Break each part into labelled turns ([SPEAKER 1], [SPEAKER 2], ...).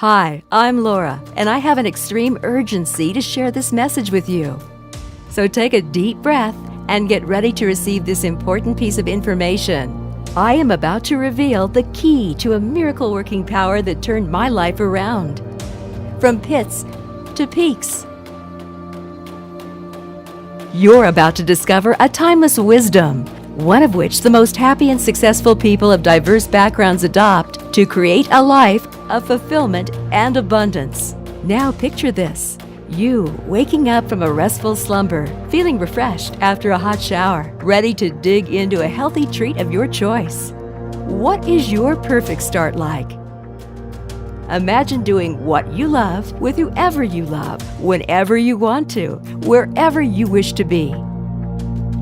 [SPEAKER 1] Hi, I'm Laura, and I have an extreme urgency to share this message with you. So take a deep breath and get ready to receive this important piece of information. I am about to reveal the key to a miracle-working power that turned my life around. From pits to peaks. You're about to discover a timeless wisdom, one of which the most happy and successful people of diverse backgrounds adopt to create a life of fulfillment and abundance. Now picture this. You waking up from a restful slumber, feeling refreshed after a hot shower, ready to dig into a healthy treat of your choice. What is your perfect start like? Imagine doing what you love with whoever you love, whenever you want to, wherever you wish to be.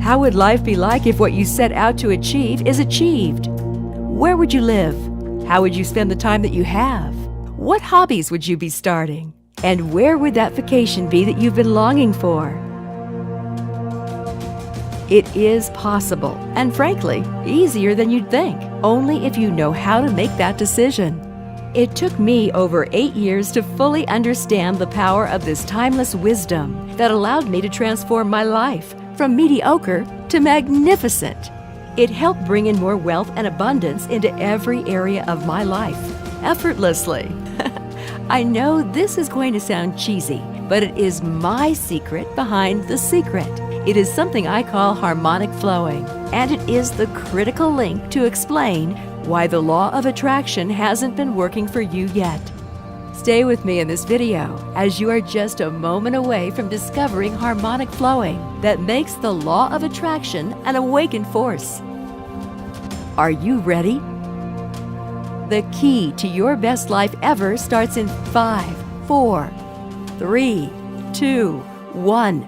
[SPEAKER 1] How would life be like if what you set out to achieve is achieved? Where would you live? How would you spend the time that you have? What hobbies would you be starting? And where would that vacation be that you've been longing for? It is possible, and frankly, easier than you'd think, only if you know how to make that decision. It took me over 8 years to fully understand the power of this timeless wisdom that allowed me to transform my life from mediocre to magnificent. It helped bring in more wealth and abundance into every area of my life, effortlessly. I know this is going to sound cheesy, but it is my secret behind the secret. It is something I call harmonic flowing, and it is the critical link to explain why the law of attraction hasn't been working for you yet. Stay with me in this video as you are just a moment away from discovering harmonic flowing that makes the law of attraction an awakened force. Are you ready? The key to your best life ever starts in 5, 4, 3, 2, 1.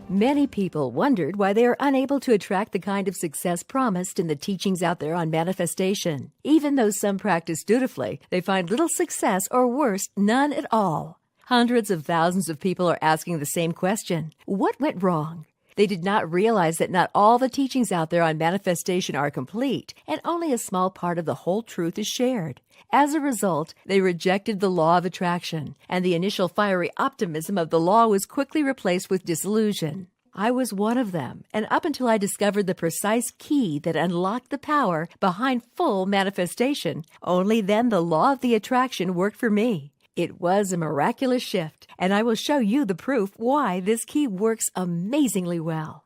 [SPEAKER 1] Many people wondered why they are unable to attract the kind of success promised in the teachings out there on manifestation. Even though some practice dutifully, they find little success or worse, none at all. Hundreds of thousands of people are asking the same question. What went wrong? They did not realize that not all the teachings out there on manifestation are complete, and only a small part of the whole truth is shared. As a result, they rejected the law of attraction, and the initial fiery optimism of the law was quickly replaced with disillusion. I was one of them, and up until I discovered the precise key that unlocked the power behind full manifestation, only then the law of the attraction worked for me. It was a miraculous shift, and I will show you the proof why this key works amazingly well.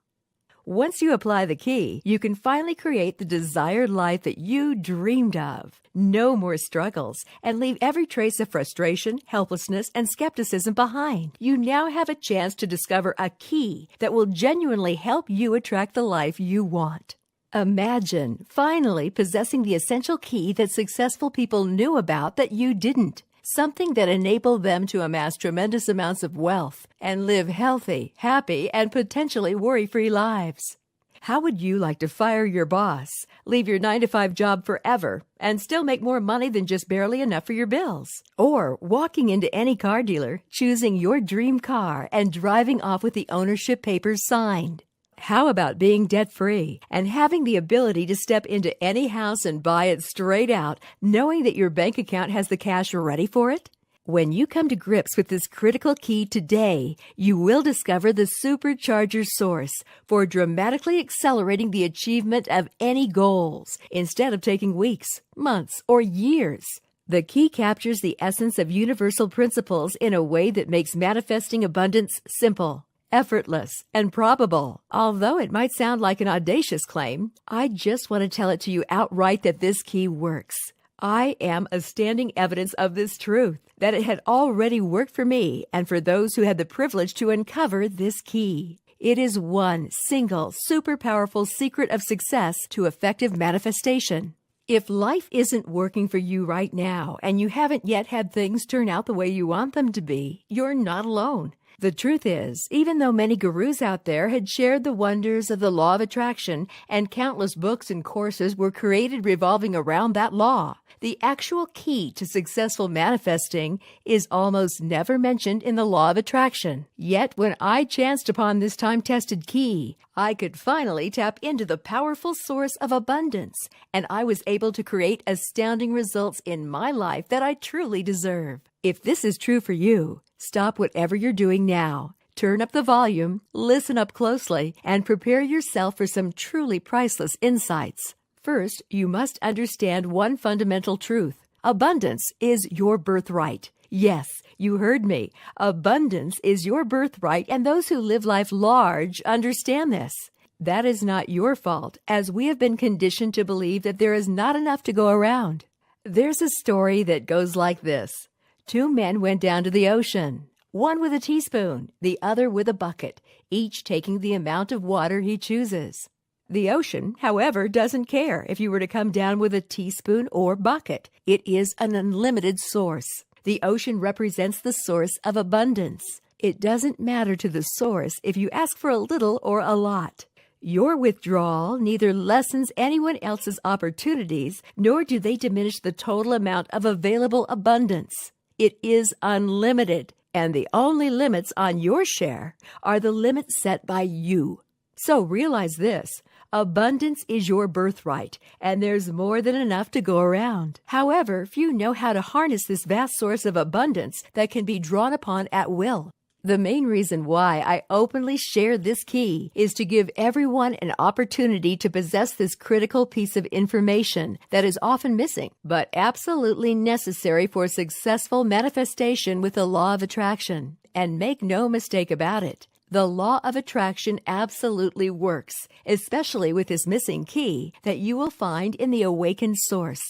[SPEAKER 1] Once you apply the key, you can finally create the desired life that you dreamed of. No more struggles, and leave every trace of frustration, helplessness, and skepticism behind. You now have a chance to discover a key that will genuinely help you attract the life you want. Imagine finally possessing the essential key that successful people knew about that you didn't. Something that enabled them to amass tremendous amounts of wealth and live healthy, happy, and potentially worry-free lives. How would you like to fire your boss, leave your 9-to-5 job forever, and still make more money than just barely enough for your bills? Or walking into any car dealer, choosing your dream car, and driving off with the ownership papers signed? How about being debt-free and having the ability to step into any house and buy it straight out, knowing that your bank account has the cash ready for it? When you come to grips with this critical key today, you will discover the supercharger source for dramatically accelerating the achievement of any goals instead of taking weeks, months, or years. The key captures the essence of universal principles in a way that makes manifesting abundance simple, effortless, and probable. Although it might sound like an audacious claim, I just want to tell it to you outright that this key works. I am a standing evidence of this truth, that it had already worked for me and for those who had the privilege to uncover this key. It is one single, super powerful secret of success to effective manifestation. If life isn't working for you right now and you haven't yet had things turn out the way you want them to be, you're not alone. The truth is, even though many gurus out there had shared the wonders of the law of attraction and countless books and courses were created revolving around that law, The actual key to successful manifesting is almost never mentioned in the law of attraction. Yet when I chanced upon this time-tested key, I could finally tap into the powerful source of abundance, and I was able to create astounding results in my life that I truly deserve. If this is true for you, stop whatever you're doing now. Turn up the volume, listen up closely, and prepare yourself for some truly priceless insights. First, you must understand one fundamental truth. Abundance is your birthright. Yes, you heard me. Abundance is your birthright, and those who live life large understand this. That is not your fault, as we have been conditioned to believe that there is not enough to go around. There's a story that goes like this. Two men went down to the ocean, one with a teaspoon, the other with a bucket, each taking the amount of water he chooses. The ocean, however, doesn't care if you were to come down with a teaspoon or bucket. It is an unlimited source. The ocean represents the source of abundance. It doesn't matter to the source if you ask for a little or a lot. Your withdrawal neither lessens anyone else's opportunities, nor do they diminish the total amount of available abundance. It is unlimited, and the only limits on your share are the limits set by you. So realize this. Abundance is your birthright, and there's more than enough to go around. However, few know how to harness this vast source of abundance that can be drawn upon at will. The main reason why I openly share this key is to give everyone an opportunity to possess this critical piece of information that is often missing, but absolutely necessary for successful manifestation with the law of attraction. And make no mistake about it. The law of attraction absolutely works, especially with this missing key that you will find in the awakened source.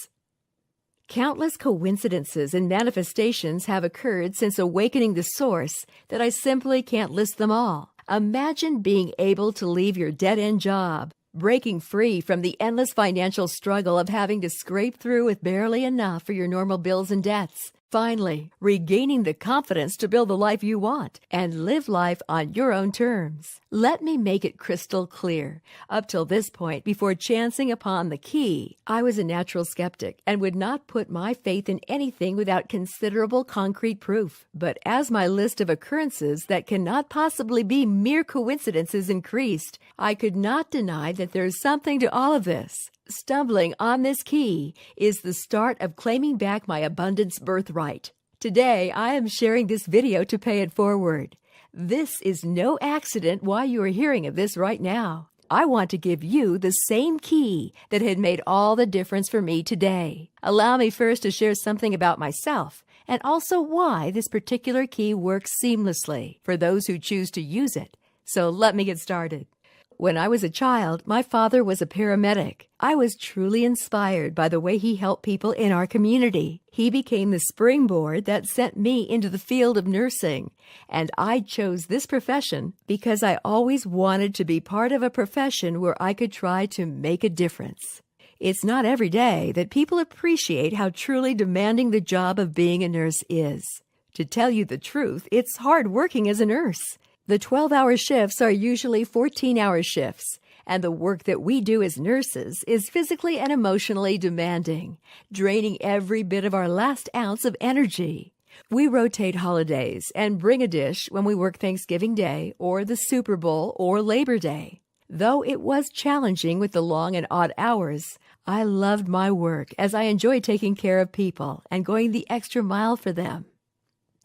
[SPEAKER 1] Countless coincidences and manifestations have occurred since awakening the source that I simply can't list them all. Imagine being able to leave your dead-end job, breaking free from the endless financial struggle of having to scrape through with barely enough for your normal bills and debts. Finally, regaining the confidence to build the life you want and live life on your own terms. Let me make it crystal clear. Up till this point, before chancing upon the key, I was a natural skeptic and would not put my faith in anything without considerable concrete proof. But as my list of occurrences that cannot possibly be mere coincidences increased, I could not deny that there's something to all of this. Stumbling on this key is the start of claiming back my abundance birthright. Today, I am sharing this video to pay it forward. This is no accident why you are hearing of this right now. I want to give you the same key that had made all the difference for me today. Allow me first to share something about myself and also why this particular key works seamlessly for those who choose to use it. So let me get started. When I was a child, my father was a paramedic. I was truly inspired by the way he helped people in our community. He became the springboard that sent me into the field of nursing, and I chose this profession because I always wanted to be part of a profession where I could try to make a difference. It's not every day that people appreciate how truly demanding the job of being a nurse is. To tell you the truth, it's hard working as a nurse. The 12-hour shifts are usually 14-hour shifts, and the work that we do as nurses is physically and emotionally demanding, draining every bit of our last ounce of energy. We rotate holidays and bring a dish when we work Thanksgiving Day or the Super Bowl or Labor Day. Though it was challenging with the long and odd hours, I loved my work as I enjoyed taking care of people and going the extra mile for them.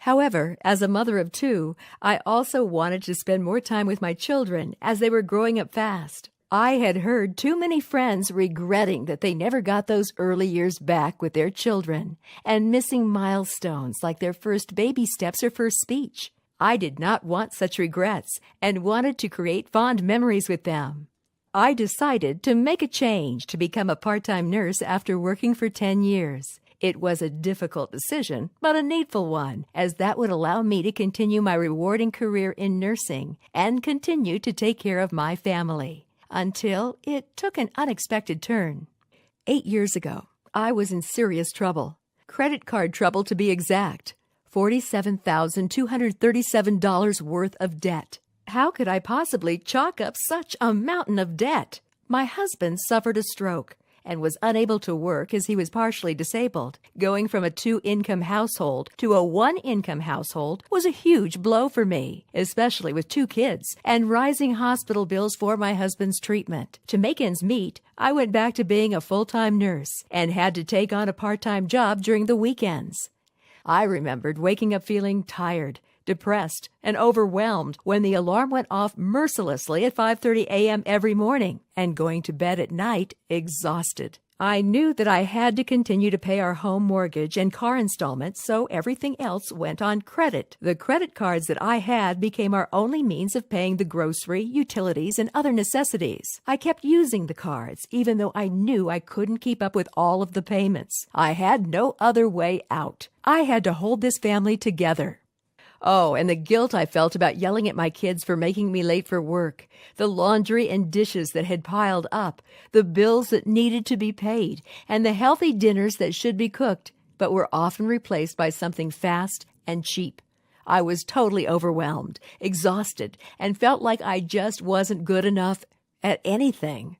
[SPEAKER 1] However, as a mother of two, I also wanted to spend more time with my children as they were growing up fast. I had heard too many friends regretting that they never got those early years back with their children and missing milestones like their first baby steps or first speech. I did not want such regrets and wanted to create fond memories with them. I decided to make a change to become a part-time nurse after working for 10 years. It was a difficult decision, but a needful one, as that would allow me to continue my rewarding career in nursing and continue to take care of my family, until it took an unexpected turn. 8 years ago, I was in serious trouble. Credit card trouble to be exact. $47,237 worth of debt. How could I possibly chalk up such a mountain of debt? My husband suffered a stroke, and was unable to work as he was partially disabled. Going from a two-income household to a one-income household was a huge blow for me, especially with two kids and rising hospital bills for my husband's treatment. To make ends meet, I went back to being a full-time nurse and had to take on a part-time job during the weekends. I remembered waking up feeling tired, depressed, and overwhelmed when the alarm went off mercilessly at 5:30 a.m. every morning, and going to bed at night exhausted. I knew that I had to continue to pay our home mortgage and car installments, so everything else went on credit. The credit cards that I had became our only means of paying the grocery, utilities, and other necessities. I kept using the cards, even though I knew I couldn't keep up with all of the payments. I had no other way out. I had to hold this family together. Oh, and the guilt I felt about yelling at my kids for making me late for work, the laundry and dishes that had piled up, the bills that needed to be paid, and the healthy dinners that should be cooked, but were often replaced by something fast and cheap. I was totally overwhelmed, exhausted, and felt like I just wasn't good enough at anything.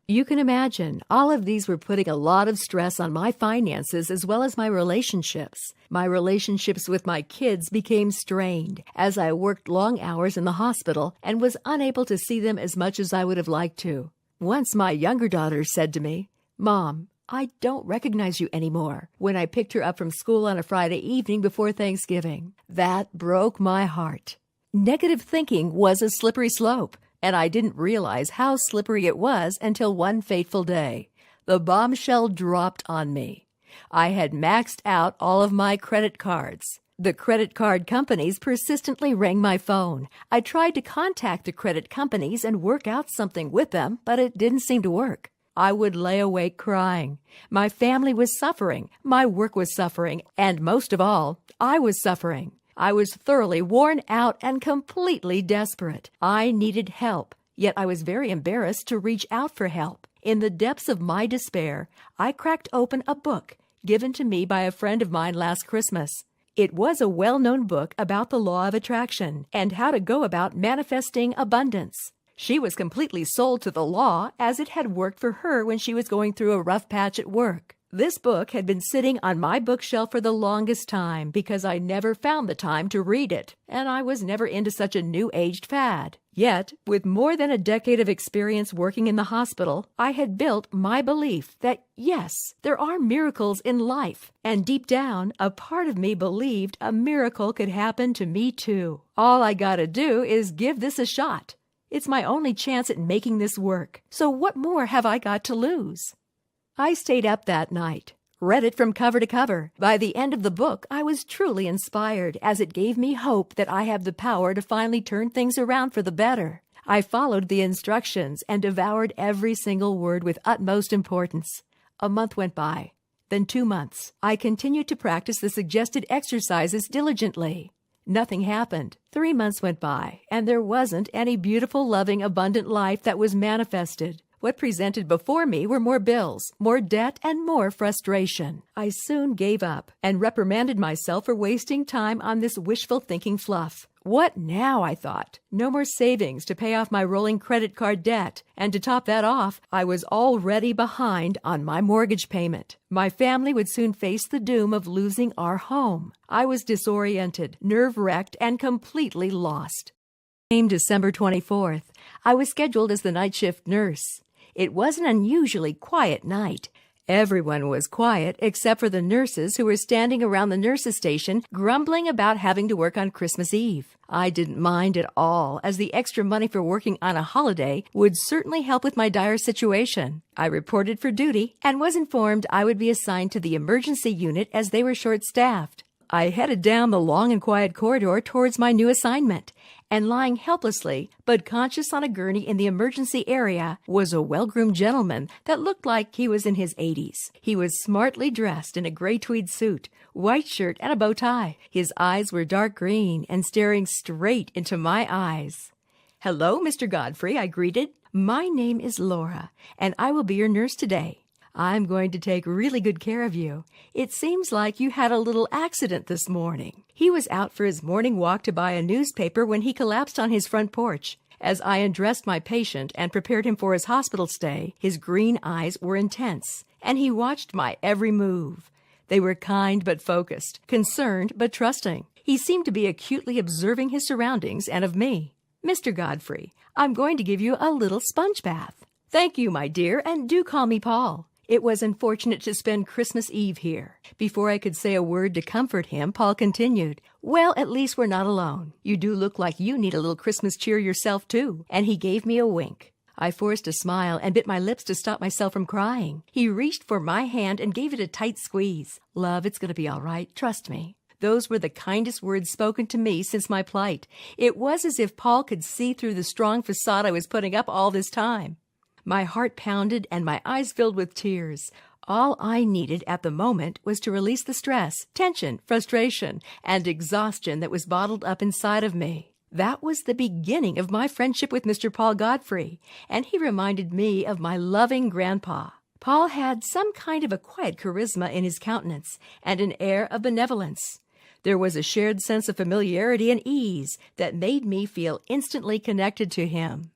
[SPEAKER 1] You can imagine, all of these were putting a lot of stress on my finances as well as my relationships. My relationships with my kids became strained as I worked long hours in the hospital and was unable to see them as much as I would have liked to. Once my younger daughter said to me, "Mom, I don't recognize you anymore," when I picked her up from school on a Friday evening before Thanksgiving. That broke my heart. Negative thinking was a slippery slope, and I didn't realize how slippery it was until one fateful day. The bombshell dropped on me. I had maxed out all of my credit cards. The credit card companies persistently rang my phone. I tried to contact the credit companies and work out something with them, but it didn't seem to work. I would lay awake crying. My family was suffering, my work was suffering, and most of all, I was suffering. I was thoroughly worn out and completely desperate. I needed help, yet I was very embarrassed to reach out for help. In the depths of my despair, I cracked open a book given to me by a friend of mine last Christmas. It was a well-known book about the law of attraction and how to go about manifesting abundance. She was completely sold to the law as it had worked for her when she was going through a rough patch at work. This book had been sitting on my bookshelf for the longest time because I never found the time to read it, and I was never into such a new-aged fad. Yet, with more than a decade of experience working in the hospital, I had built my belief that, yes, there are miracles in life, and deep down, a part of me believed a miracle could happen to me too. All I gotta do is give this a shot. It's my only chance at making this work, so what more have I got to lose? I stayed up that night, read it from cover to cover. By the end of the book, I was truly inspired, as it gave me hope that I have the power to finally turn things around for the better. I followed the instructions and devoured every single word with utmost importance. A month went by, then 2 months. I continued to practice the suggested exercises diligently. Nothing happened. 3 months went by, and there wasn't any beautiful, loving, abundant life that was manifested. What presented before me were more bills, more debt, and more frustration. I soon gave up and reprimanded myself for wasting time on this wishful thinking fluff. What now, I thought? No more savings to pay off my rolling credit card debt. And to top that off, I was already behind on my mortgage payment. My family would soon face the doom of losing our home. I was disoriented, nerve-wracked, and completely lost. Came December 24th. I was scheduled as the night shift nurse. It was an unusually quiet night. Everyone was quiet except for the nurses who were standing around the nurses' station grumbling about having to work on Christmas Eve. I didn't mind at all, as the extra money for working on a holiday would certainly help with my dire situation. I reported for duty and was informed I would be assigned to the emergency unit as they were short-staffed. I headed down the long and quiet corridor towards my new assignment, and lying helplessly but conscious on a gurney in the emergency area was a well-groomed gentleman that looked like he was in his 80s. He was smartly dressed in a gray tweed suit, white shirt, and a bow tie. His eyes were dark green and staring straight into my eyes. "Hello, Mr. Godfrey," I greeted. "My name is Laura, and I will be your nurse today. I'm going to take really good care of you. It seems like you had a little accident this morning." He was out for his morning walk to buy a newspaper when he collapsed on his front porch. As I undressed my patient and prepared him for his hospital stay, his green eyes were intense, and he watched my every move. They were kind but focused, concerned but trusting. He seemed to be acutely observing his surroundings and of me. "Mr. Godfrey, I'm going to give you a little sponge bath." "Thank you, my dear, and do call me Paul." It was unfortunate to spend Christmas Eve here. Before I could say a word to comfort him, Paul continued, "Well, at least we're not alone. You do look like you need a little Christmas cheer yourself, too." And he gave me a wink. I forced a smile and bit my lips to stop myself from crying. He reached for my hand and gave it a tight squeeze. "Love, it's going to be all right. Trust me." Those were the kindest words spoken to me since my plight. It was as if Paul could see through the strong facade I was putting up all this time. My heart pounded and my eyes filled with tears. All I needed at the moment was to release the stress, tension, frustration, and exhaustion that was bottled up inside of me. That was the beginning of my friendship with Mr. Paul Godfrey, and he reminded me of my loving grandpa. Paul had some kind of a quiet charisma in his countenance and an air of benevolence. There was a shared sense of familiarity and ease that made me feel instantly connected to him.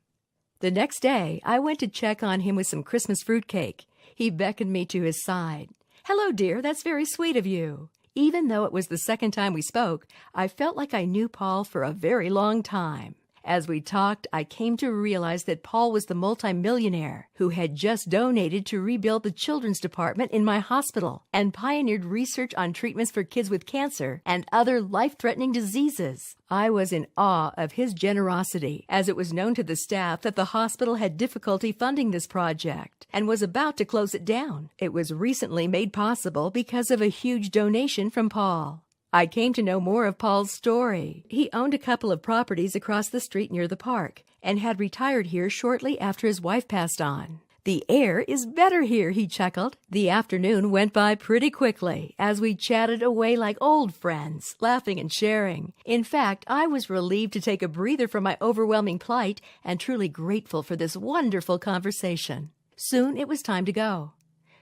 [SPEAKER 1] The next day, I went to check on him with some Christmas fruitcake. He beckoned me to his side. "Hello, dear, that's very sweet of you." Even though it was the second time we spoke, I felt like I knew Paul for a very long time. As we talked, I came to realize that Paul was the multimillionaire who had just donated to rebuild the children's department in my hospital and pioneered research on treatments for kids with cancer and other life-threatening diseases. I was in awe of his generosity, as it was known to the staff that the hospital had difficulty funding this project and was about to close it down. It was recently made possible because of a huge donation from Paul. I came to know more of Paul's story. He owned a couple of properties across the street near the park and had retired here shortly after his wife passed on. "The air is better here," he chuckled. The afternoon went by pretty quickly as we chatted away like old friends, laughing and sharing. In fact, I was relieved to take a breather from my overwhelming plight and truly grateful for this wonderful conversation. Soon it was time to go.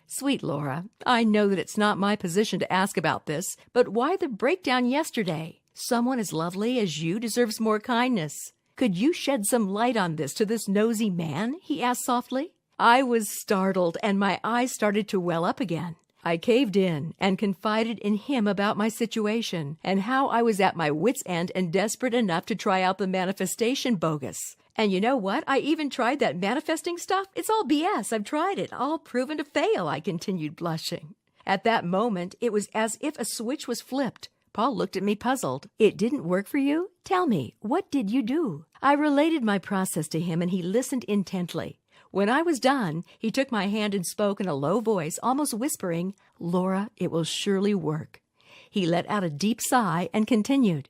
[SPEAKER 1] "Sweet Laura, I know that it's not my position to ask about this, but why the breakdown yesterday? Someone as lovely as you deserves more kindness. Could you shed some light on this to this nosy man?" he asked softly. I was startled, and my eyes started to well up again. I caved in and confided in him about my situation and how I was at my wit's end and desperate enough to try out the manifestation bogus. "And you know what? I even tried that manifesting stuff. It's all BS. I've tried it. All proven to fail," I continued, blushing. At that moment, it was as if a switch was flipped. Paul looked at me puzzled. "It didn't work for you? Tell me, what did you do?" I related my process to him, and he listened intently. When I was done, he took my hand and spoke in a low voice, almost whispering, "Laura, it will surely work." He let out a deep sigh and continued,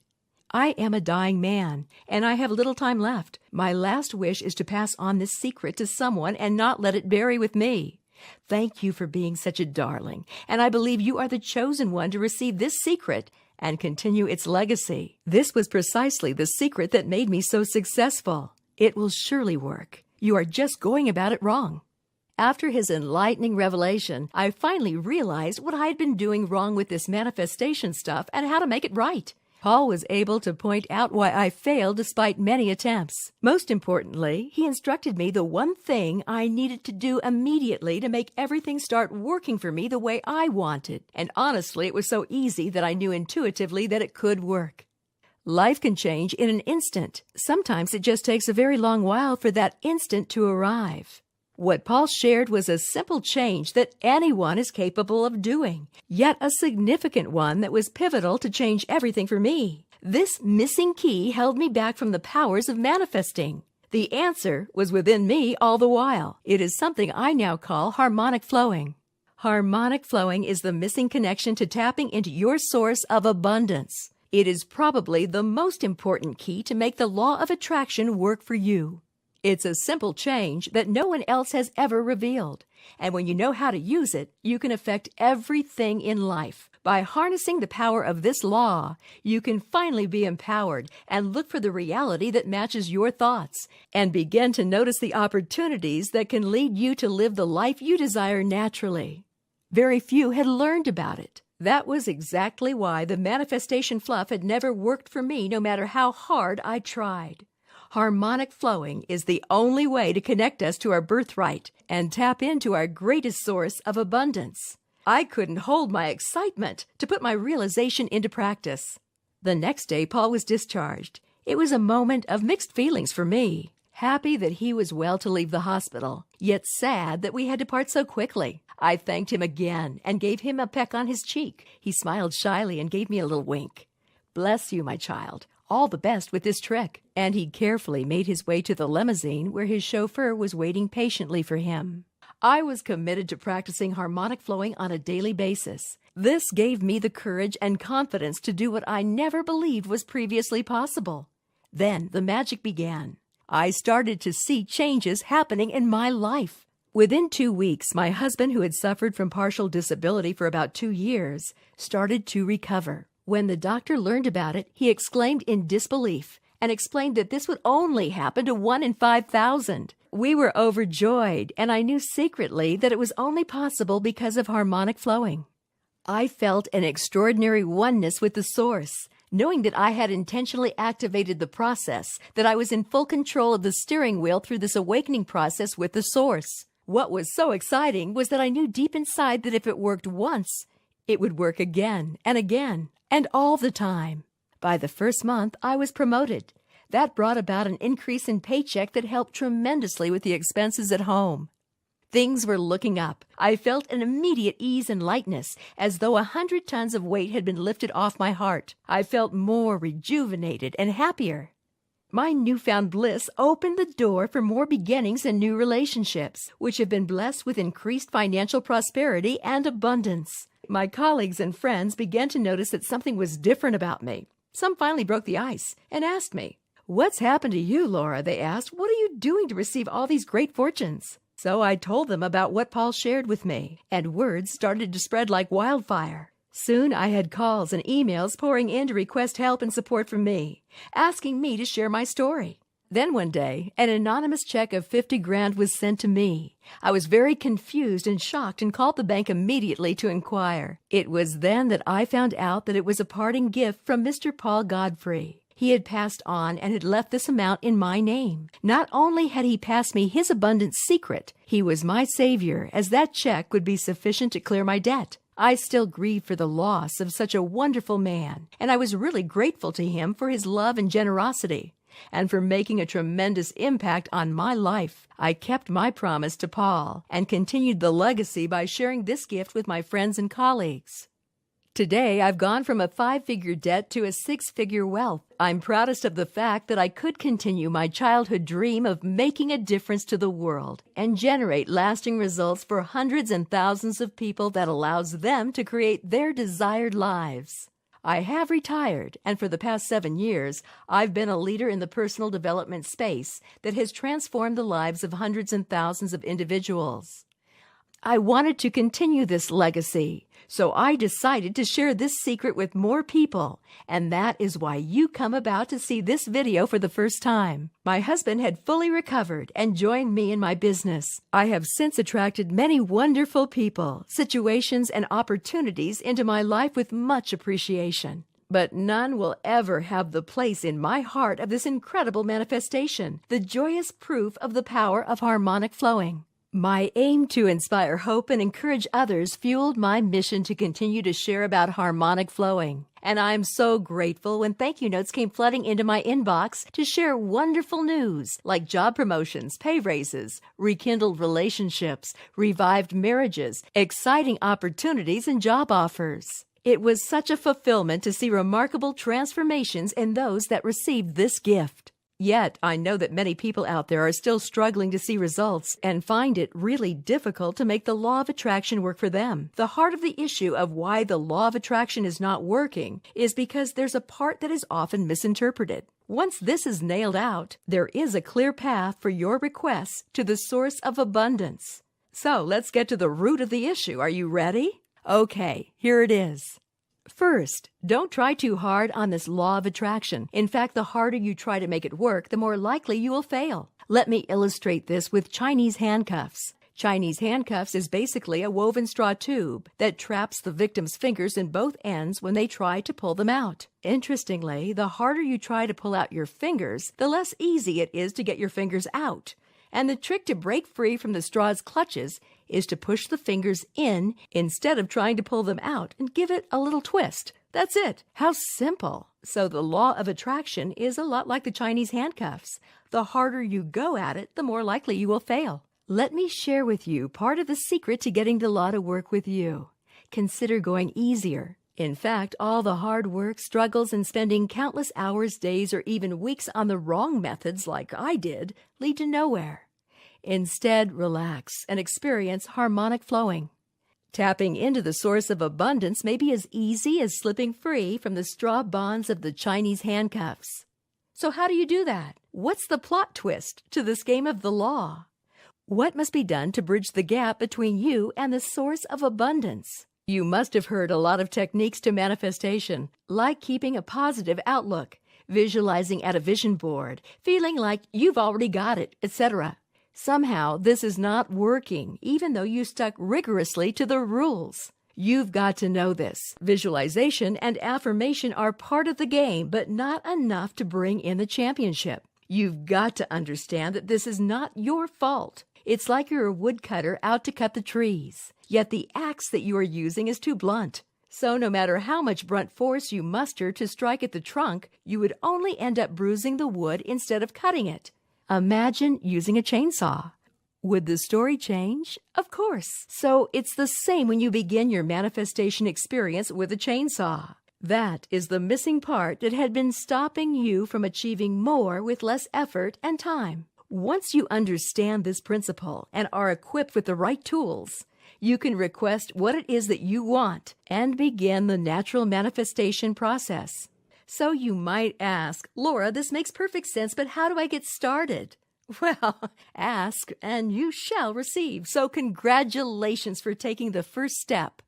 [SPEAKER 1] "I am a dying man, and I have little time left. My last wish is to pass on this secret to someone and not let it bury with me. Thank you for being such a darling, and I believe you are the chosen one to receive this secret and continue its legacy. This was precisely the secret that made me so successful. It will surely work. You are just going about it wrong." After his enlightening revelation, I finally realized what I had been doing wrong with this manifestation stuff and how to make it right. Paul was able to point out why I failed despite many attempts. Most importantly, he instructed me the one thing I needed to do immediately to make everything start working for me the way I wanted. And honestly, it was so easy that I knew intuitively that it could work. Life can change in an instant. Sometimes it just takes a very long while for that instant to arrive. What Paul shared was a simple change that anyone is capable of doing, yet a significant one that was pivotal to change everything for me. This missing key held me back from the powers of manifesting. The answer was within me all the while. It is something I now call harmonic flowing. Harmonic flowing is the missing connection to tapping into your source of abundance. It is probably the most important key to make the law of attraction work for you. It's a simple change that no one else has ever revealed. And when you know how to use it, you can affect everything in life. By harnessing the power of this law, you can finally be empowered and look for the reality that matches your thoughts and begin to notice the opportunities that can lead you to live the life you desire naturally. Very few had learned about it. That was exactly why the manifestation fluff had never worked for me, no matter how hard I tried. Harmonic flowing is the only way to connect us to our birthright and tap into our greatest source of abundance. I couldn't hold my excitement to put my realization into practice. The next day, Paul was discharged. It was a moment of mixed feelings for me. Happy that he was well to leave the hospital, yet sad that we had to part so quickly. I thanked him again and gave him a peck on his cheek. He smiled shyly and gave me a little wink. "Bless you, my child. All the best with this trick." And he carefully made his way to the limousine where his chauffeur was waiting patiently for him. I was committed to practicing harmonic flowing on a daily basis. This gave me the courage and confidence to do what I never believed was previously possible. Then the magic began. I started to see changes happening in my life. Within 2 weeks, my husband, who had suffered from partial disability for about 2 years, started to recover. When the doctor learned about it, he exclaimed in disbelief and explained that this would only happen to 1 in 5,000. We were overjoyed, and I knew secretly that it was only possible because of harmonic flowing. I felt an extraordinary oneness with the source, knowing that I had intentionally activated the process, that I was in full control of the steering wheel through this awakening process with the source. What was so exciting was that I knew deep inside that if it worked once, it would work again, and all the time. By the first month, I was promoted. That brought about an increase in paycheck that helped tremendously with the expenses at home. Things were looking up. I felt an immediate ease and lightness, as though 100 tons of weight had been lifted off my heart. I felt more rejuvenated and happier. My newfound bliss opened the door for more beginnings and new relationships, which have been blessed with increased financial prosperity and abundance. My colleagues and friends began to notice that something was different about me. Some finally broke the ice and asked me, "What's happened to you, Laura?" They asked. "What are you doing to receive all these great fortunes?" So I told them about what Paul shared with me, and words started to spread like wildfire. Soon I had calls and emails pouring in to request help and support from me, asking me to share my story. Then one day, an anonymous check of 50 grand was sent to me. I was very confused and shocked and called the bank immediately to inquire. It was then that I found out that it was a parting gift from Mr. Paul Godfrey. He had passed on and had left this amount in my name. Not only had he passed me his abundant secret, he was my savior, as that check would be sufficient to clear my debt. I still grieve for the loss of such a wonderful man, and I was really grateful to him for his love and generosity, and for making a tremendous impact on my life. I kept my promise to Paul and continued the legacy by sharing this gift with my friends and colleagues. Today, I've gone from a 5-figure debt to a 6-figure wealth. I'm proudest of the fact that I could continue my childhood dream of making a difference to the world and generate lasting results for hundreds and thousands of people that allows them to create their desired lives. I have retired, and for the past 7 years, I've been a leader in the personal development space that has transformed the lives of hundreds and thousands of individuals. I wanted to continue this legacy, so I decided to share this secret with more people, and that is why you come about to see this video for the first time. My husband had fully recovered and joined me in my business. I have since attracted many wonderful people, situations, and opportunities into my life with much appreciation. But none will ever have the place in my heart of this incredible manifestation, the joyous proof of the power of harmonic flowing. My aim to inspire hope and encourage others fueled my mission to continue to share about harmonic flowing. And I'm so grateful when thank you notes came flooding into my inbox to share wonderful news like job promotions, pay raises, rekindled relationships, revived marriages, exciting opportunities, and job offers. It was such a fulfillment to see remarkable transformations in those that received this gift. Yet, I know that many people out there are still struggling to see results and find it really difficult to make the law of attraction work for them. The heart of the issue of why the law of attraction is not working is because there's a part that is often misinterpreted. Once this is nailed out, there is a clear path for your requests to the source of abundance. So, let's get to the root of the issue. Are you ready? Okay, here it is. First, don't try too hard on this law of attraction. In fact, the harder you try to make it work, the more likely you will fail. Let me illustrate this with Chinese handcuffs. Chinese handcuffs is basically a woven straw tube that traps the victim's fingers in both ends when they try to pull them out. Interestingly, the harder you try to pull out your fingers, the less easy it is to get your fingers out. And the trick to break free from the straw's clutches is to push the fingers in instead of trying to pull them out and give it a little twist. That's it. How simple. So the law of attraction is a lot like the Chinese handcuffs. The harder you go at it, the more likely you will fail. Let me share with you part of the secret to getting the law to work with you. Consider going easier. In fact, all the hard work, struggles, and spending countless hours, days, or even weeks on the wrong methods like I did lead to nowhere. Instead, relax and experience harmonic flowing. Tapping into the source of abundance may be as easy as slipping free from the straw bonds of the Chinese handcuffs. So how do you do that? What's the plot twist to this game of the law? What must be done to bridge the gap between you and the source of abundance? You must have heard a lot of techniques to manifestation, like keeping a positive outlook, visualizing at a vision board, feeling like you've already got it, etc. Somehow, this is not working, even though you stuck rigorously to the rules. You've got to know this. Visualization and affirmation are part of the game, but not enough to bring in the championship. You've got to understand that this is not your fault. It's like you're a woodcutter out to cut the trees, yet the axe that you are using is too blunt. So no matter how much brunt force you muster to strike at the trunk, you would only end up bruising the wood instead of cutting it. Imagine using a chainsaw. Would the story change? Of course. So it's the same when you begin your manifestation experience with a chainsaw. That is the missing part that had been stopping you from achieving more with less effort and time. Once you understand this principle and are equipped with the right tools, you can request what it is that you want and begin the natural manifestation process. So you might ask, Laura, this makes perfect sense, but how do I get started? Well, ask and you shall receive. So congratulations for taking the first step.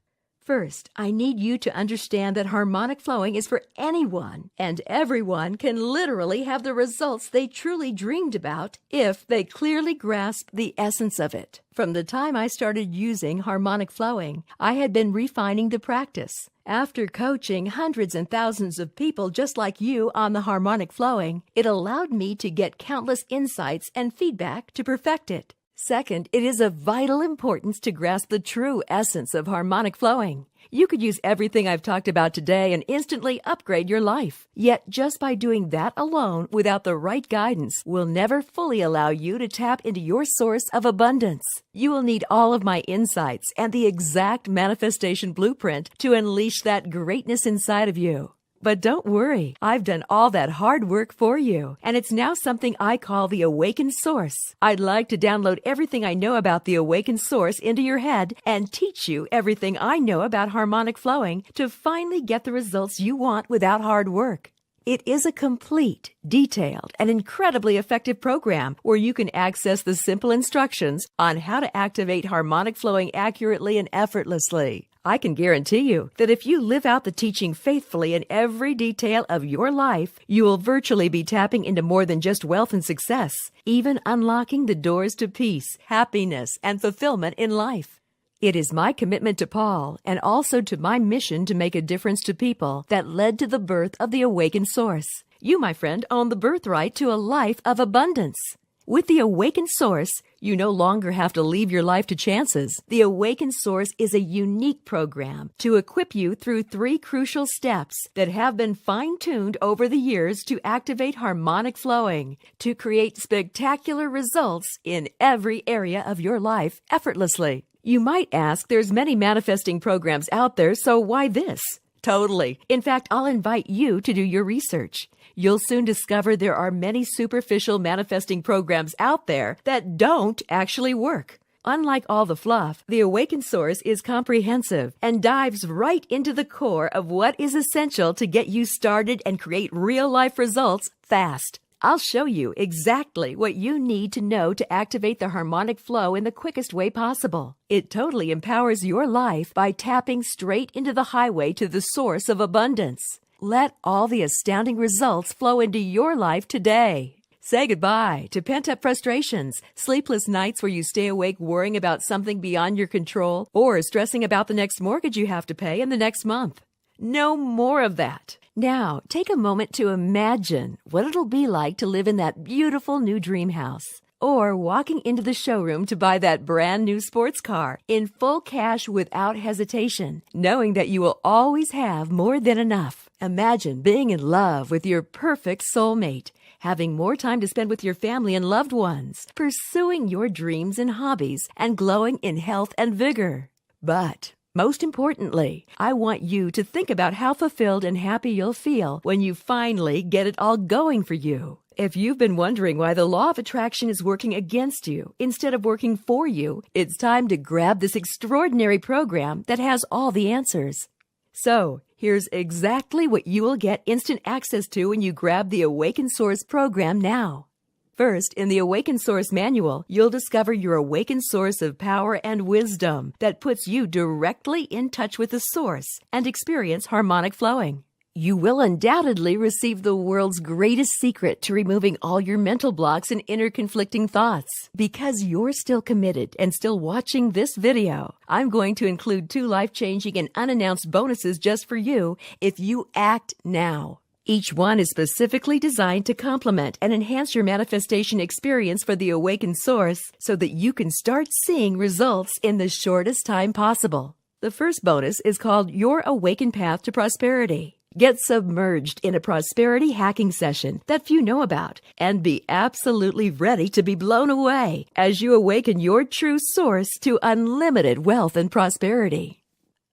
[SPEAKER 1] First, I need you to understand that harmonic flowing is for anyone, and everyone can literally have the results they truly dreamed about if they clearly grasp the essence of it. From the time I started using harmonic flowing, I had been refining the practice. After coaching hundreds and thousands of people just like you on the harmonic flowing, it allowed me to get countless insights and feedback to perfect it. Second, it is of vital importance to grasp the true essence of harmonic flowing. You could use everything I've talked about today and instantly upgrade your life. Yet just by doing that alone without the right guidance will never fully allow you to tap into your source of abundance. You will need all of my insights and the exact manifestation blueprint to unleash that greatness inside of you. But don't worry, I've done all that hard work for you, and it's now something I call the Awakened Source. I'd like to download everything I know about the Awakened Source into your head and teach you everything I know about harmonic flowing to finally get the results you want without hard work. It is a complete, detailed, and incredibly effective program where you can access the simple instructions on how to activate harmonic flowing accurately and effortlessly. I can guarantee you that if you live out the teaching faithfully in every detail of your life, you will virtually be tapping into more than just wealth and success, even unlocking the doors to peace, happiness, and fulfillment in life. It is my commitment to Paul and also to my mission to make a difference to people that led to the birth of the Awakened Source. You, my friend, own the birthright to a life of abundance. With the Awakened Source, you no longer have to leave your life to chances. The Awakened Source is a unique program to equip you through 3 crucial steps that have been fine-tuned over the years to activate harmonic flowing, to create spectacular results in every area of your life effortlessly. You might ask, there's many manifesting programs out there, so why this? Totally. In fact, I'll invite you to do your research. You'll soon discover there are many superficial manifesting programs out there that don't actually work. Unlike all the fluff, the Awakened Source is comprehensive and dives right into the core of what is essential to get you started and create real-life results fast. I'll show you exactly what you need to know to activate the harmonic flow in the quickest way possible. It totally empowers your life by tapping straight into the highway to the source of abundance. Let all the astounding results flow into your life today. Say goodbye to pent-up frustrations, sleepless nights where you stay awake worrying about something beyond your control, or stressing about the next mortgage you have to pay in the next month. No more of that. Now, take a moment to imagine what it'll be like to live in that beautiful new dream house, or walking into the showroom to buy that brand new sports car in full cash without hesitation, knowing that you will always have more than enough. Imagine being in love with your perfect soulmate, having more time to spend with your family and loved ones, pursuing your dreams and hobbies, and glowing in health and vigor. But most importantly, I want you to think about how fulfilled and happy you'll feel when you finally get it all going for you. If you've been wondering why the law of attraction is working against you instead of working for you, it's time to grab this extraordinary program that has all the answers. So, here's exactly what you will get instant access to when you grab the Awaken Source program now. First, in the Awaken Source manual, you'll discover your awakened source of power and wisdom that puts you directly in touch with the source and experience harmonic flowing. You will undoubtedly receive the world's greatest secret to removing all your mental blocks and inner conflicting thoughts. Because you're still committed and still watching this video, I'm going to include 2 life-changing and unannounced bonuses just for you if you act now. Each one is specifically designed to complement and enhance your manifestation experience for the Awakened Source so that you can start seeing results in the shortest time possible. The first bonus is called Your Awakened Path to Prosperity. Get submerged in a prosperity hacking session that few know about and be absolutely ready to be blown away as you awaken your true source to unlimited wealth and prosperity.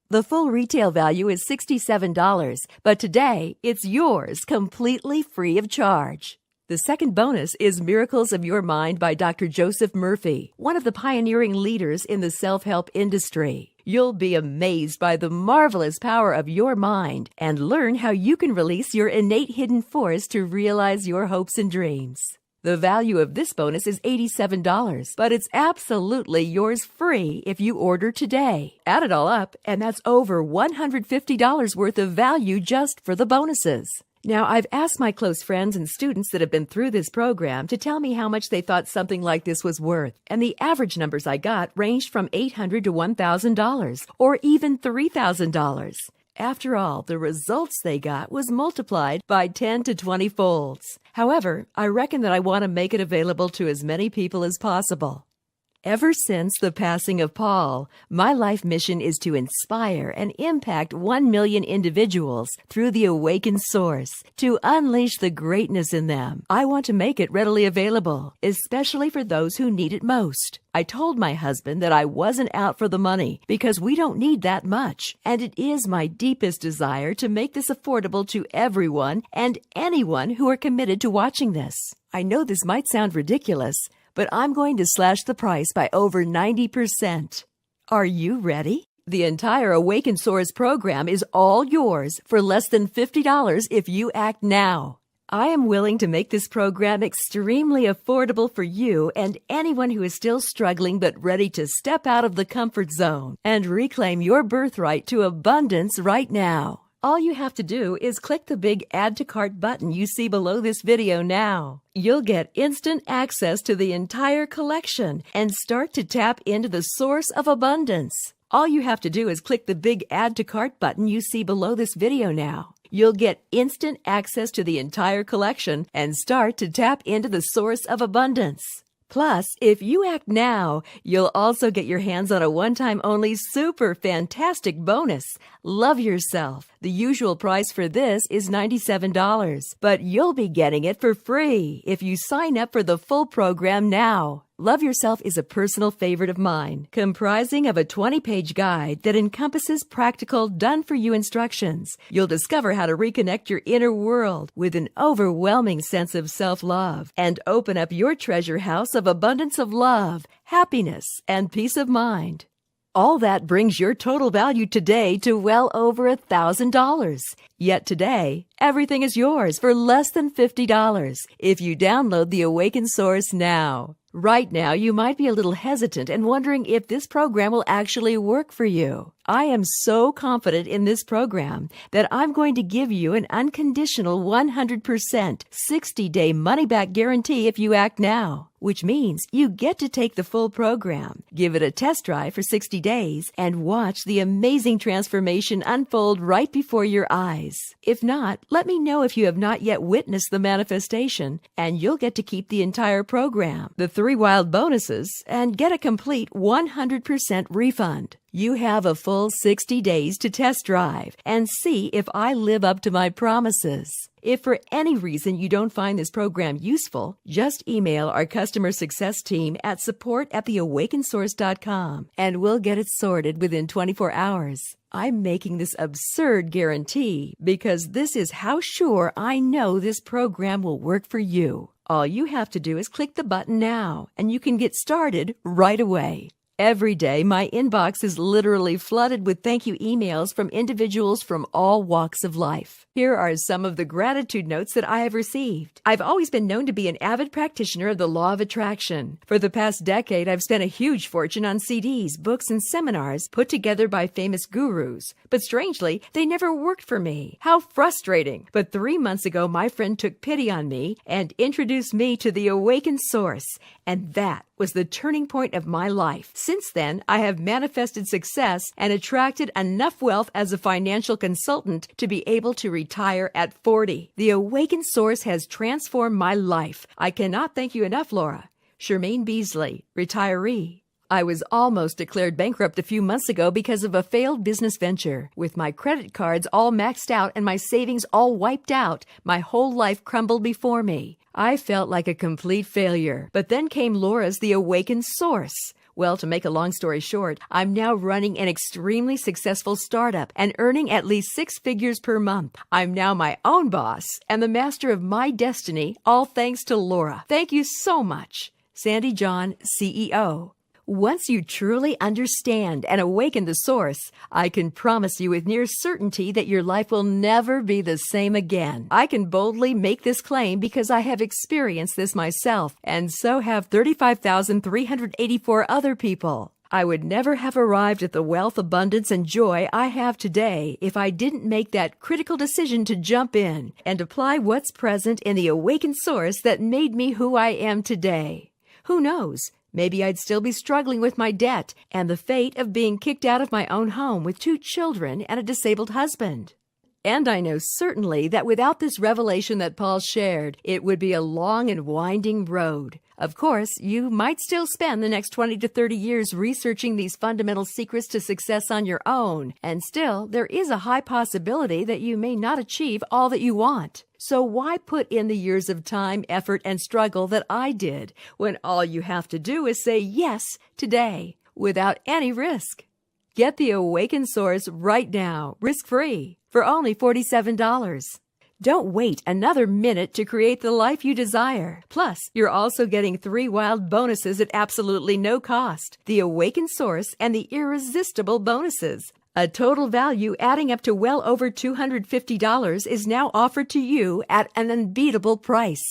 [SPEAKER 1] The full retail value is $67, but today it's yours completely free of charge. The second bonus is Miracles of Your Mind by Dr. Joseph Murphy, one of the pioneering leaders in the self-help industry. You'll be amazed by the marvelous power of your mind and learn how you can release your innate hidden force to realize your hopes and dreams. The value of this bonus is $87, but it's absolutely yours free if you order today. Add it all up, and that's over $150 worth of value just for the bonuses. Now, I've asked my close friends and students that have been through this program to tell me how much they thought something like this was worth, and the average numbers I got ranged from $800 to $1,000, or even $3,000. After all, the results they got was multiplied by 10 to 20 folds. However, I reckon that I want to make it available to as many people as possible. Ever since the passing of Paul, my life mission is to inspire and impact 1 million individuals through the Awakened Source, to unleash the greatness in them. I want to make it readily available, especially for those who need it most. I told my husband that I wasn't out for the money because we don't need that much, and it is my deepest desire to make this affordable to everyone and anyone who are committed to watching this. I know this might sound ridiculous, but I'm going to slash the price by over 90%. Are you ready? The entire Awakened Source program is all yours for less than $50 if you act now. I am willing to make this program extremely affordable for you and anyone who is still struggling but ready to step out of the comfort zone and reclaim your birthright to abundance right now. All you have to do is click the big Add to Cart button you see below this video now. You'll get instant access to the entire collection and start to tap into the source of abundance. All you have to do is click the big Add to Cart button you see below this video now. You'll get instant access to the entire collection and start to tap into the source of abundance. Plus, if you act now, you'll also get your hands on a one-time only super fantastic bonus, Love Yourself. The usual price for this is $97, but you'll be getting it for free if you sign up for the full program now. Love Yourself is a personal favorite of mine, comprising of a 20-page guide that encompasses practical, done-for-you instructions. You'll discover how to reconnect your inner world with an overwhelming sense of self-love and open up your treasure house of abundance of love, happiness, and peace of mind. All that brings your total value today to well over $1,000. Yet today, everything is yours for less than $50 if you download the Awakened Source now. Right now, you might be a little hesitant and wondering if this program will actually work for you. I am so confident in this program that I'm going to give you an unconditional 100% 60-day money-back guarantee if you act now, which means you get to take the full program, give it a test drive for 60 days, and watch the amazing transformation unfold right before your eyes. If not, let me know if you have not yet witnessed the manifestation, and you'll get to keep the entire program, the 3 wild bonuses, and get a complete 100% refund. You have a full 60 days to test drive and see if I live up to my promises. If for any reason you don't find this program useful, just email our customer success team at support@theawakensource.com and we'll get it sorted within 24 hours. I'm making this absurd guarantee because this is how sure I know this program will work for you. All you have to do is click the button now, and you can get started right away. Every day, my inbox is literally flooded with thank you emails from individuals from all walks of life. Here are some of the gratitude notes that I have received. I've always been known to be an avid practitioner of the law of attraction. For the past decade, I've spent a huge fortune on CDs, books, and seminars put together by famous gurus. But strangely, they never worked for me. How frustrating! But 3 months ago, my friend took pity on me and introduced me to the Awakened Source, and that was the turning point of my life. Since then, I have manifested success and attracted enough wealth as a financial consultant to be able to retire at 40. The Awakened Source has transformed my life. I cannot thank you enough, Laura. Shermaine Beasley, retiree. I was almost declared bankrupt a few months ago because of a failed business venture. With my credit cards all maxed out and my savings all wiped out, my whole life crumbled before me. I felt like a complete failure. But then came Laura's The Awakened Source. Well, to make a long story short, I'm now running an extremely successful startup and earning at least 6 figures per month. I'm now my own boss and the master of my destiny, all thanks to Laura. Thank you so much. Sandy John, CEO. Once you truly understand and awaken the source, I can promise you with near certainty that your life will never be the same again. I can boldly make this claim because I have experienced this myself, and so have 35,384 other people. I would never have arrived at the wealth, abundance, and joy I have today if I didn't make that critical decision to jump in and apply what's present in the awakened source that made me who I am today. Who knows? Maybe I'd still be struggling with my debt and the fate of being kicked out of my own home with 2 children and a disabled husband. And I know certainly that without this revelation that Paul shared, it would be a long and winding road. Of course, you might still spend the next 20 to 30 years researching these fundamental secrets to success on your own, and still, there is a high possibility that you may not achieve all that you want. So why put in the years of time, effort, and struggle that I did when all you have to do is say yes today without any risk? Get the Awakened Source right now, risk-free, for only $47. Don't wait another minute to create the life you desire. Plus, you're also getting 3 wild bonuses at absolutely no cost. The Awakened Source and the Irresistible bonuses. A total value adding up to well over $250 is now offered to you at an unbeatable price.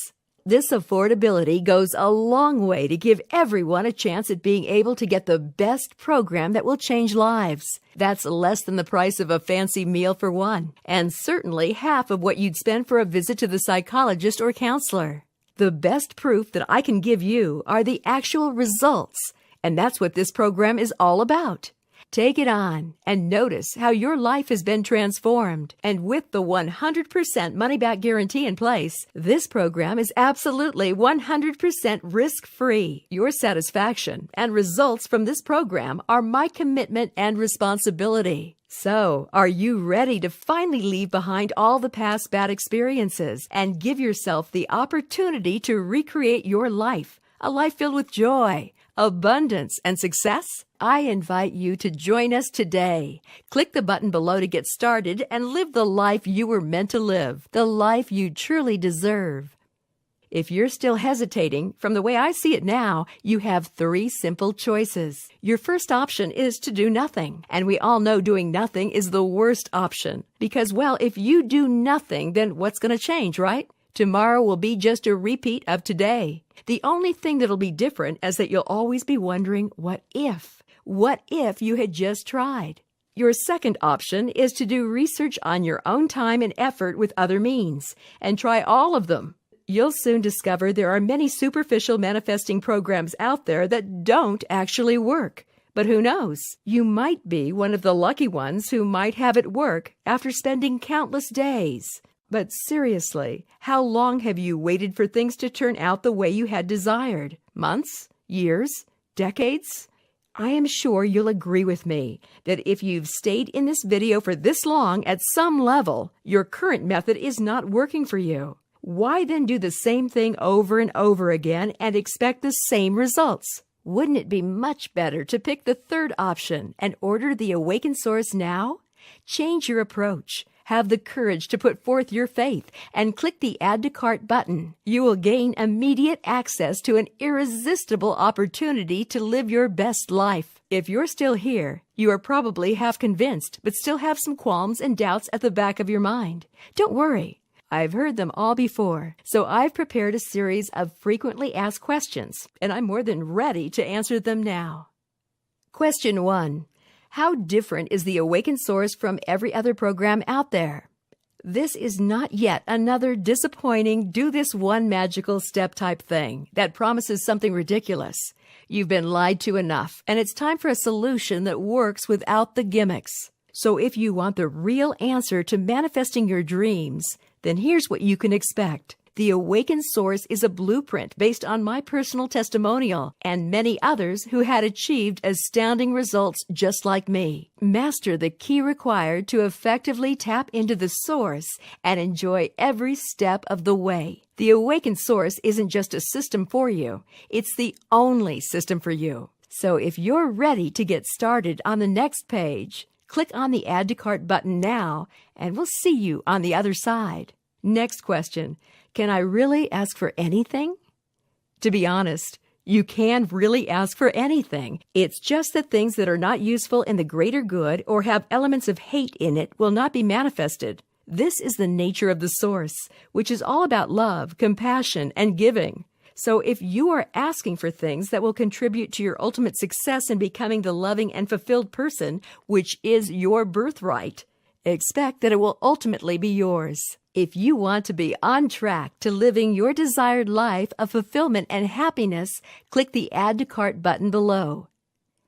[SPEAKER 1] This affordability goes a long way to give everyone a chance at being able to get the best program that will change lives. That's less than the price of a fancy meal for one, and certainly half of what you'd spend for a visit to the psychologist or counselor. The best proof that I can give you are the actual results, and that's what this program is all about. Take it on and notice how your life has been transformed. And with the 100% money-back guarantee in place, this program is absolutely 100% risk-free. Your satisfaction and results from this program are my commitment and responsibility. So, are you ready to finally leave behind all the past bad experiences and give yourself the opportunity to recreate your life, a life filled with joy, abundance, and success? I invite you to join us today. Click the button below to get started and live the life you were meant to live, the life you truly deserve. If you're still hesitating, from the way I see it now, you have 3 simple choices. Your first option is to do nothing, and we all know doing nothing is the worst option. Because, well, if you do nothing, then what's going to change, right? Tomorrow will be just a repeat of today. The only thing that'll be different is that you'll always be wondering, what if? What if you had just tried? Your second option is to do research on your own time and effort with other means, and try all of them. You'll soon discover there are many superficial manifesting programs out there that don't actually work. But who knows? You might be one of the lucky ones who might have it work after spending countless days. But seriously, how long have you waited for things to turn out the way you had desired? Months? Years? Decades? I am sure you'll agree with me that if you've stayed in this video for this long at some level, your current method is not working for you. Why then do the same thing over and over again and expect the same results? Wouldn't it be much better to pick the third option and order the Awakened Source now? Change your approach. Have the courage to put forth your faith and click the Add to Cart button. You will gain immediate access to an irresistible opportunity to live your best life. If you're still here, you are probably half convinced, but still have some qualms and doubts at the back of your mind. Don't worry. I've heard them all before, so I've prepared a series of frequently asked questions, and I'm more than ready to answer them now. Question 1. How different is the Awakened Source from every other program out there? This is not yet another disappointing do this one magical step type thing that promises something ridiculous. You've been lied to enough, and it's time for a solution that works without the gimmicks. So if you want the real answer to manifesting your dreams, then here's what you can expect. The Awakened Source is a blueprint based on my personal testimonial and many others who had achieved astounding results just like me. Master the key required to effectively tap into the Source and enjoy every step of the way. The Awakened Source isn't just a system for you, it's the only system for you. So if you're ready to get started on the next page, click on the Add to Cart button now, and we'll see you on the other side. Next question. Can I really ask for anything? To be honest, you can really ask for anything. It's just that things that are not useful in the greater good or have elements of hate in it will not be manifested. This is the nature of the Source, which is all about love, compassion, and giving. So if you are asking for things that will contribute to your ultimate success in becoming the loving and fulfilled person, which is your birthright, expect that it will ultimately be yours. If you want to be on track to living your desired life of fulfillment and happiness, click the Add to Cart button below.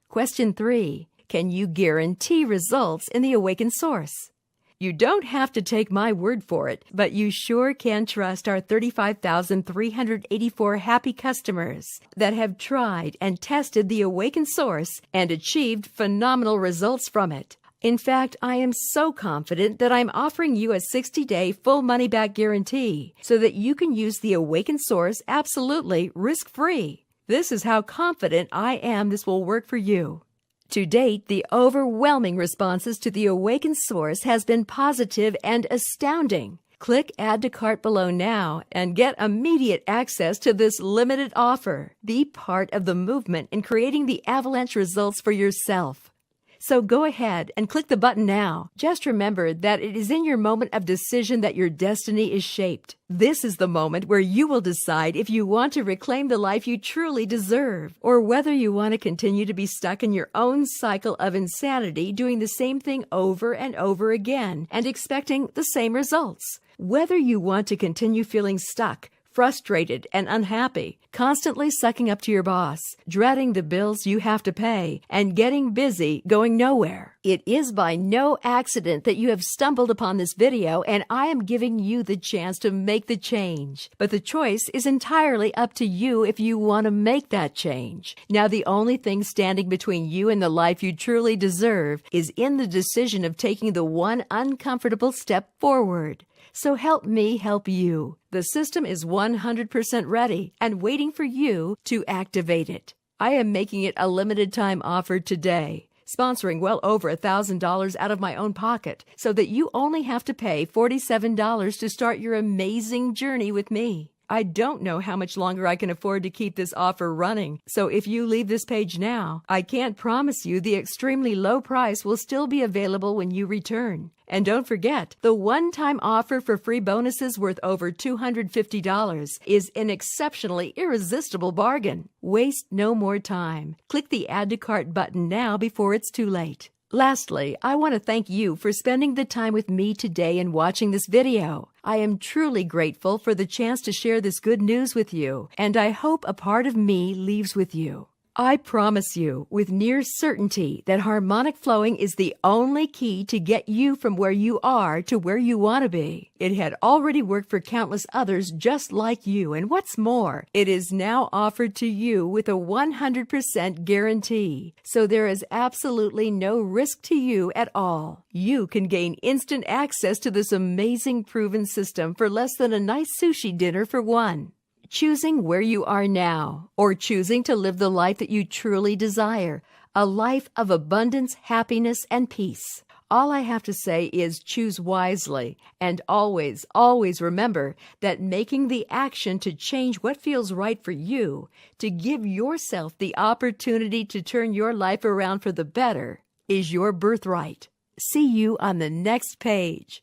[SPEAKER 1] Question 3. Can you guarantee results in the Awakened Source? You don't have to take my word for it, but you sure can trust our 35,384 happy customers that have tried and tested the Awakened Source and achieved phenomenal results from it. In fact, I am so confident that I'm offering you a 60-day full money-back guarantee so that you can use the Awakened Source absolutely risk-free. This is how confident I am this will work for you. To date, the overwhelming responses to the Awakened Source has been positive and astounding. Click Add to Cart below now and get immediate access to this limited offer. Be part of the movement in creating the avalanche results for yourself. So go ahead and click the button now. Just remember that it is in your moment of decision that your destiny is shaped. This is the moment where you will decide if you want to reclaim the life you truly deserve, or whether you want to continue to be stuck in your own cycle of insanity, doing the same thing over and over again and expecting the same results. Whether you want to continue feeling stuck, frustrated, and unhappy, constantly sucking up to your boss, dreading the bills you have to pay, and getting busy going nowhere. It is by no accident that you have stumbled upon this video, and I am giving you the chance to make the change. But the choice is entirely up to you if you want to make that change. Now, the only thing standing between you and the life you truly deserve is in the decision of taking the one uncomfortable step forward. So help me help you. The system is 100% ready and waiting for you to activate it. I am making it a limited time offer today, sponsoring well over $1,000 out of my own pocket so that you only have to pay $47 to start your amazing journey with me. I don't know how much longer I can afford to keep this offer running, so if you leave this page now, I can't promise you the extremely low price will still be available when you return. And don't forget, the one-time offer for free bonuses worth over $250 is an exceptionally irresistible bargain. Waste no more time. Click the Add to Cart button now before it's too late. Lastly, I want to thank you for spending the time with me today and watching this video. I am truly grateful for the chance to share this good news with you, and I hope a part of me leaves with you. I promise you with near certainty that harmonic flowing is the only key to get you from where you are to where you want to be. It had already worked for countless others just like you, and what's more, it is now offered to you with a 100% guarantee. So there is absolutely no risk to you at all. You can gain instant access to this amazing proven system for less than a nice sushi dinner for one. Choosing where you are now, or choosing to live the life that you truly desire, a life of abundance, happiness, and peace. All I have to say is choose wisely, and always, always remember that making the action to change what feels right for you, to give yourself the opportunity to turn your life around for the better, is your birthright. See you on the next page.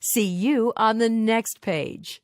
[SPEAKER 1] See you on the next page.